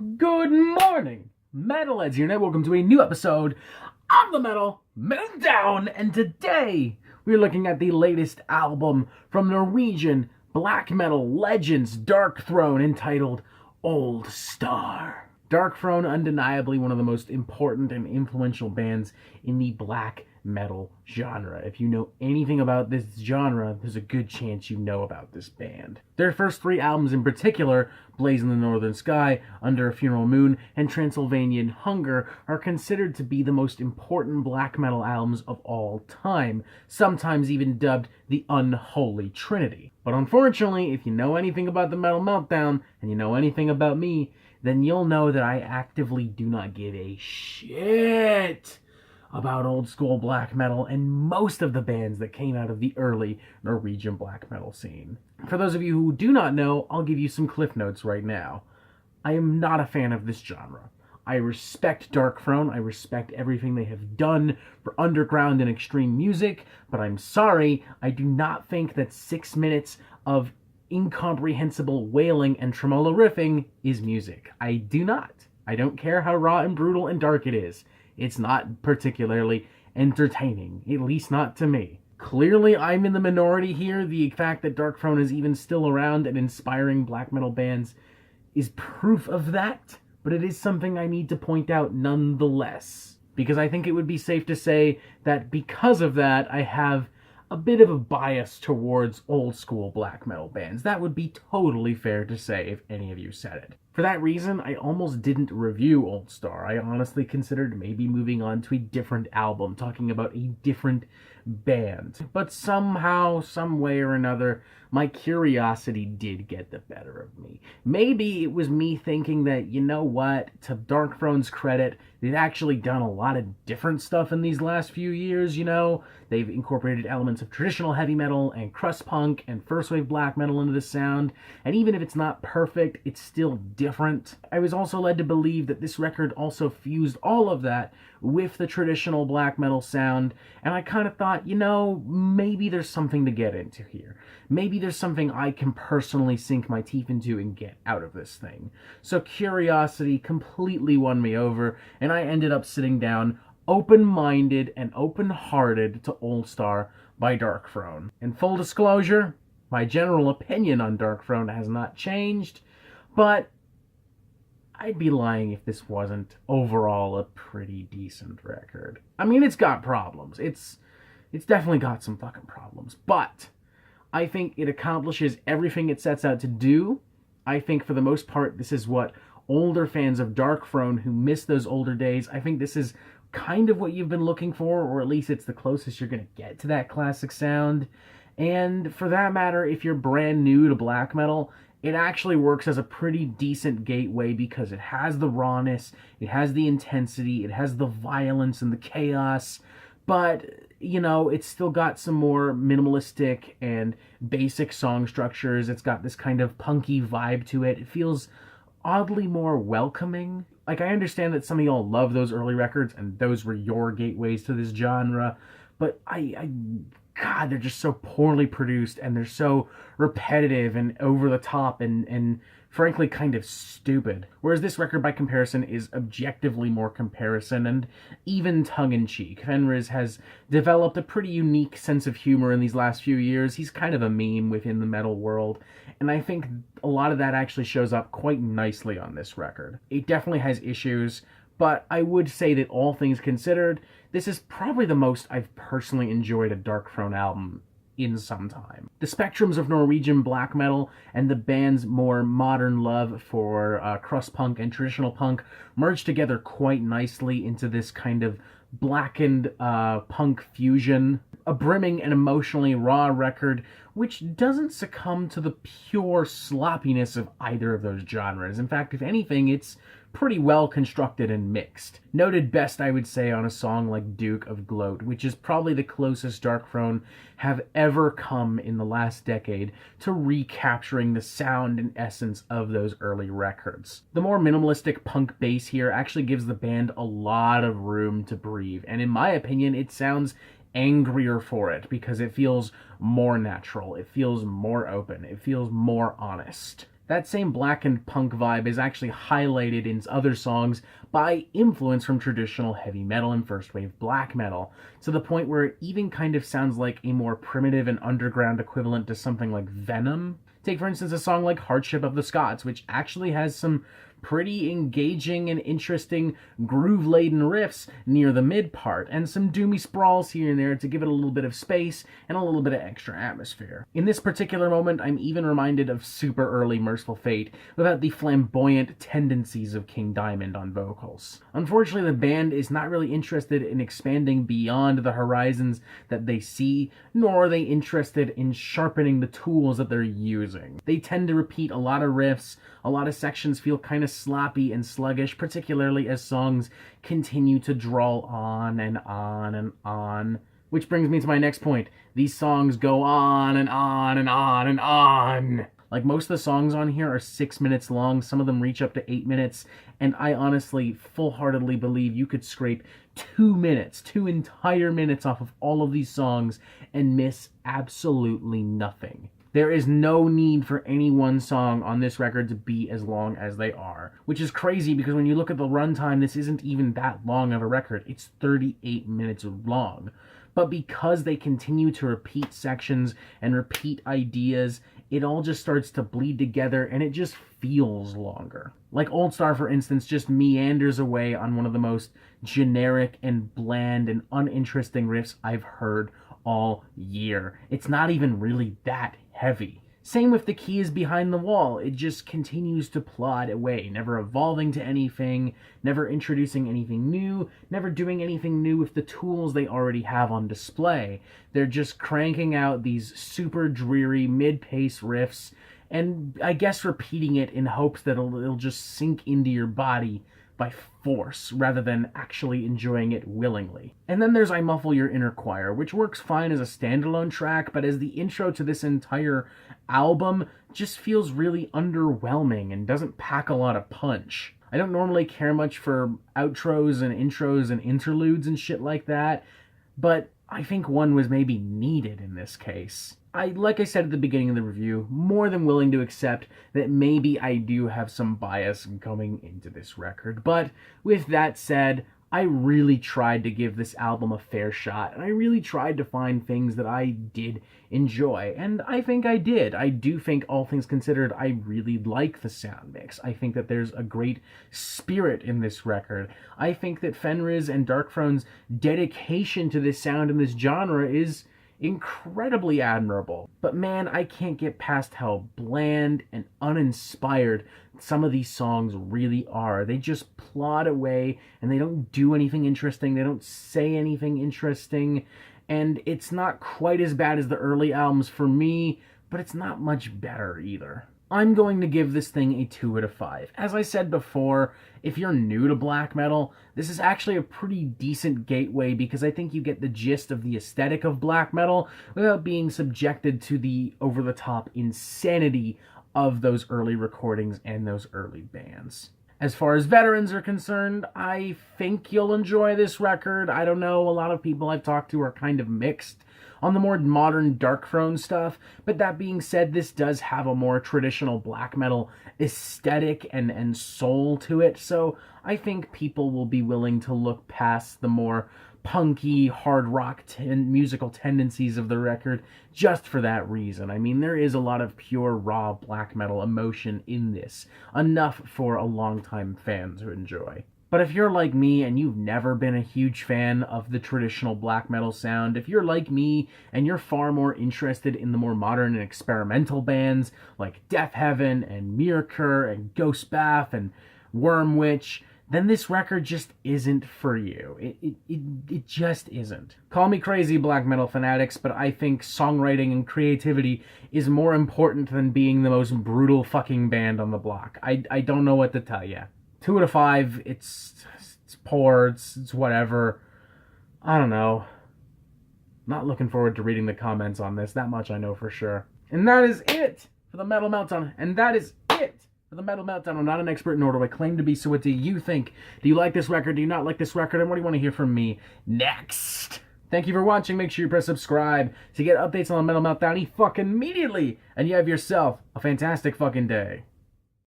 Good morning, Metalheads here, and welcome to a new episode of the Metal Meltdown. And today we're looking at the latest album from Norwegian black metal legends Darkthrone, entitled Old Star. Darkthrone, undeniably one of the most important and influential bands in the black metal genre. If you know anything about this genre, there's a good chance you know about this band. Their first three albums in particular, Blaze in the Northern Sky, Under a Funeral Moon, and Transylvanian Hunger, are considered to be the most important black metal albums of all time, sometimes even dubbed the Unholy Trinity. But unfortunately, if you know anything about the Metal Meltdown, and you know anything about me, then you'll know that I actively do not give a shit about old school black metal and most of the bands that came out of the early Norwegian black metal scene. For those of you who do not know, I'll give you some cliff notes right now. I am not a fan of this genre. I respect Darkthrone, I respect everything they have done for underground and extreme music, but I'm sorry, I do not think that 6 minutes of incomprehensible wailing and tremolo riffing is music. I do not. I don't care how raw and brutal and dark it is. It's not particularly entertaining, at least not to me. Clearly, I'm in the minority here. The fact that Darkthrone is even still around and inspiring black metal bands is proof of that, but it is something I need to point out nonetheless, because I think it would be safe to say that because of that, I have a bit of a bias towards old school black metal bands. That would be totally fair to say if any of you said it. For that reason, I almost didn't review Old Star. I honestly considered maybe moving on to a different album, talking about a different band. But somehow, some way or another, my curiosity did get the better of me. Maybe it was me thinking that, you know what, to Darkthrone's credit, they've actually done a lot of different stuff in these last few years, you know? They've incorporated elements of traditional heavy metal and crust punk and first wave black metal into the sound, and even if it's not perfect, it's still different. I was also led to believe that this record also fused all of that with the traditional black metal sound, and I kind of thought, you know, maybe there's something to get into here. Maybe there's something I can personally sink my teeth into and get out of this thing. So curiosity completely won me over, and I ended up sitting down open-minded and open-hearted to Old Star by Darkthrone. In full disclosure, my general opinion on Darkthrone has not changed, but I'd be lying if this wasn't overall a pretty decent record. I mean, it's got problems. It's definitely got some fucking problems, but I think it accomplishes everything it sets out to do. I think for the most part, this is what older fans of Darkthrone who miss those older days, I think this is kind of what you've been looking for, or at least it's the closest you're going to get to that classic sound. And for that matter, if you're brand new to black metal, it actually works as a pretty decent gateway because it has the rawness, it has the intensity, it has the violence and the chaos, but, you know, it's still got some more minimalistic and basic song structures. It's got this kind of punky vibe to it. It feels oddly more welcoming. Like, I understand that some of y'all love those early records, and those were your gateways to this genre, but God, they're just so poorly produced, and they're so repetitive and over the top and frankly kind of stupid. Whereas this record, by comparison, is objectively more comparison and even tongue-in-cheek. Fenriz has developed a pretty unique sense of humor in these last few years. He's kind of a meme within the metal world, and I think a lot of that actually shows up quite nicely on this record. It definitely has issues, but I would say that all things considered, this is probably the most I've personally enjoyed a Darkthrone album in some time. The spectrums of Norwegian black metal and the band's more modern love for crust punk and traditional punk merge together quite nicely into this kind of blackened punk fusion. A brimming and emotionally raw record which doesn't succumb to the pure sloppiness of either of those genres. In fact, if anything, it's pretty well constructed and mixed. Noted best, I would say, on a song like Duke of Gloat, which is probably the closest Darkthrone have ever come in the last decade to recapturing the sound and essence of those early records. The more minimalistic punk bass here actually gives the band a lot of room to breathe, and in my opinion, it sounds angrier for it because it feels more natural, it feels more open, it feels more honest. That same blackened punk vibe is actually highlighted in other songs by influence from traditional heavy metal and first wave black metal, to the point where it even kind of sounds like a more primitive and underground equivalent to something like Venom. Take, for instance, a song like Hardship of the Scots, which actually has some pretty engaging and interesting groove-laden riffs near the mid part, and some doomy sprawls here and there to give it a little bit of space and a little bit of extra atmosphere. In this particular moment, I'm even reminded of super early Merciful Fate without the flamboyant tendencies of King Diamond on vocals. Unfortunately, the band is not really interested in expanding beyond the horizons that they see, nor are they interested in sharpening the tools that they're using. They tend to repeat a lot of riffs, a lot of sections feel kind of sloppy and sluggish, particularly as songs continue to drawl on and on and on. Which brings me to my next point. These songs go on and on and on and on. Like, most of the songs on here are 6 minutes long, some of them reach up to 8 minutes, and I honestly, full-heartedly believe you could scrape 2 minutes, 2 entire minutes off of all of these songs and miss absolutely nothing. There is no need for any one song on this record to be as long as they are, which is crazy because when you look at the runtime, this isn't even that long of a record. It's 38 minutes long. But because they continue to repeat sections and repeat ideas, it all just starts to bleed together and it just feels longer. Like Old Star, for instance, just meanders away on one of the most generic and bland and uninteresting riffs I've heard all year. It's not even really that heavy. Same with The Key is Behind the Wall. It just continues to plod away, never evolving to anything, never introducing anything new, never doing anything new with the tools they already have on display. They're just cranking out these super dreary mid-pace riffs, and I guess repeating it in hopes that it'll just sink into your body by force, rather than actually enjoying it willingly. And then there's I Muffle Your Inner Choir, which works fine as a standalone track, but as the intro to this entire album, just feels really underwhelming and doesn't pack a lot of punch. I don't normally care much for outros and intros and interludes and shit like that, but I think one was maybe needed in this case. Like I said at the beginning of the review, more than willing to accept that maybe I do have some bias going into this record. But with that said, I really tried to give this album a fair shot, and I really tried to find things that I did enjoy, and I think I did. I do think, all things considered, I really like the sound mix. I think that there's a great spirit in this record. I think that Fenriz and Darkthrone's dedication to this sound and this genre is incredibly admirable. But man, I can't get past how bland and uninspired some of these songs really are. They just plod away and they don't do anything interesting. They don't say anything interesting. And it's not quite as bad as the early albums for me, but it's not much better either. I'm going to give this thing a 2 out of 5. As I said before, if you're new to black metal, this is actually a pretty decent gateway because I think you get the gist of the aesthetic of black metal without being subjected to the over-the-top insanity of those early recordings and those early bands. As far as veterans are concerned, I think you'll enjoy this record. I don't know, a lot of people I've talked to are kind of mixed on the more modern Darkthrone stuff, but that being said, this does have a more traditional black metal aesthetic and soul to it, so I think people will be willing to look past the more punky, hard rock musical tendencies of the record just for that reason. I mean, there is a lot of pure, raw black metal emotion in this, enough for a longtime fan to enjoy. But if you're like me and you've never been a huge fan of the traditional black metal sound, if you're like me and you're far more interested in the more modern and experimental bands like Death Heaven and Mirkur and Ghost Bath and Worm Witch, then this record just isn't for you. It just isn't. Call me crazy, black metal fanatics, but I think songwriting and creativity is more important than being the most brutal fucking band on the block. I don't know what to tell you. 2 out of 5, it's poor, it's whatever. I don't know. Not looking forward to reading the comments on this, that much I know for sure. And that is it for the Metal Meltdown. And that is it for the Metal Meltdown. I'm not an expert, nor do I claim to be, so what do you think? Do you like this record? Do you not like this record? And what do you want to hear from me next? Thank you for watching. Make sure you press subscribe to get updates on the Metal Meltdown fucking immediately. And you have yourself a fantastic fucking day.